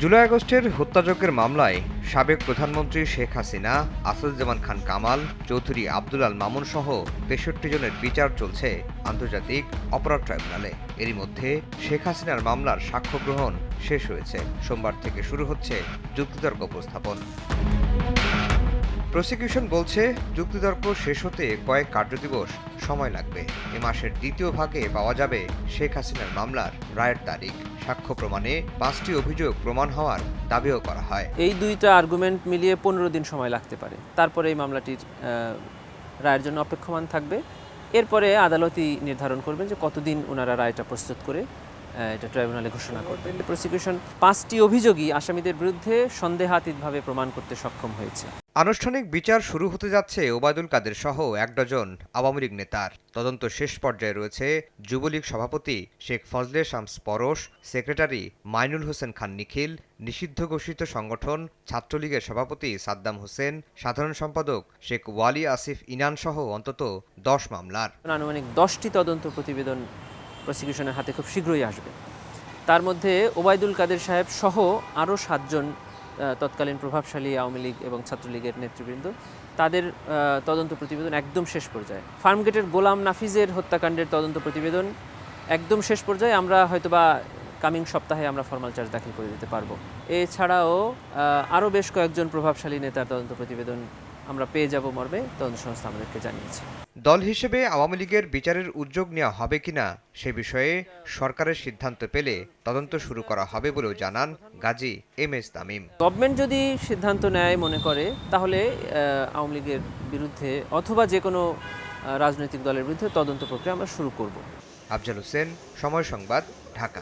জুলাই আগস্টের হত্যাযজ্ঞের মামলায় সাবেক প্রধানমন্ত্রী শেখ হাসিনা, আসাদুজ্জামান খান কামাল, চৌধুরী আব্দুল আল মামুন সহ ৬৩ জনের বিচার চলছে আন্তর্জাতিক অপরাধ ট্রাইব্যুনালে। এরই মধ্যে শেখ হাসিনার মামলার সাক্ষ্য গ্রহণ শেষ হয়েছে। সোমবার থেকে শুরু হচ্ছে যুক্তিতর্ক উপস্থাপন। প্রসিকিউশন বলছে যুক্তিতর্ক শেষ হতে কয়েক কার্যদিবস সময় লাগবে। এ মাসের দ্বিতীয় ভাগে পাওয়া যাবে শেখ হাসিনার মামলার রায়ের তারিখ। সাক্ষ্য প্রমাণে ৫টি অভিযোগ প্রমাণ হওয়ার দাবিও করা হয়। এই দুইটা আর্গুমেন্ট মিলিয়ে ১৫ দিন সময় লাগতে পারে। তারপরে এই মামলাটির রায়ের জন্য অপেক্ষমান থাকবে। এরপরে আদালতই নির্ধারণ করবেন যে কতদিন ওনারা রায়টা প্রস্তুত করে এটা ট্রাইব্যুনালে ঘোষণা করবেন। প্রসিকিউশন ৫টি অভিযোগই আসামিদের বিরুদ্ধে সন্দেহাতীতভাবে প্রমাণ করতে সক্ষম হয়েছে। আনুষ্ঠানিক বিচার শুরু হতে যাচ্ছে ওবায়দুল কাদের সহ ১ ডজন আওয়ামী লীগ নেতার। তদন্ত শেষ পর্যায়ে রয়েছে যুবলীগ সভাপতি শেখ ফজলে শামস পরশ, সেক্রেটারি মাইনুল হোসেন খান নিখিল, নিষিদ্ধ ঘোষিত সংগঠন ছাত্রলীগের সভাপতি সাদ্দাম হোসেন, সাধারণ সম্পাদক শেখ ওয়ালি আসিফ ইনান সহ অন্তত ১০ মামলার আনুমানিক ১০টি তদন্ত প্রতিবেদন প্রসিকিউশনের হাতে খুব শীঘ্রই আসবে। তার মধ্যে ওবায়দুল কাদের সাহেব সহ আরও ৭ জন তৎকালীন প্রভাবশালী আওয়ামী লীগ এবং ছাত্রলীগের নেতৃবৃন্দ, তাদের তদন্ত প্রতিবেদন একদম শেষ পর্যায়ে। ফার্মগেটের গোলাম নাফিজের হত্যাকাণ্ডের তদন্ত প্রতিবেদন একদম শেষ পর্যায়ে। আমরা হয়তোবা কামিং সপ্তাহে আমরা ফরমাল চার্জ দাখিল করে দিতে পারবো। এছাড়াও আরও বেশ কয়েকজন প্রভাবশালী নেতার তদন্ত প্রতিবেদন আমরা পেয়ে যাব মর্মে তদন্ত সংস্থা আমাদেরকে জানিয়েছে। দল হিসেবে আওয়ামী লীগের বিচারের উদ্যোগ নেওয়া হবে কিনা সে বিষয়ে সরকারের সিদ্ধান্ত পেলে তদন্ত শুরু করা হবে বলেও জানান Gazi M S Tamim. Government যদি সিদ্ধান্ত নেয় মনে করে, তাহলে আওয়ামী লীগের বিরুদ্ধে অথবা যে কোনো রাজনৈতিক দলের বিরুদ্ধে তদন্ত প্রক্রিয়া আমরা শুরু করব। আফজাল হোসেন, সময় সংবাদ, ঢাকা।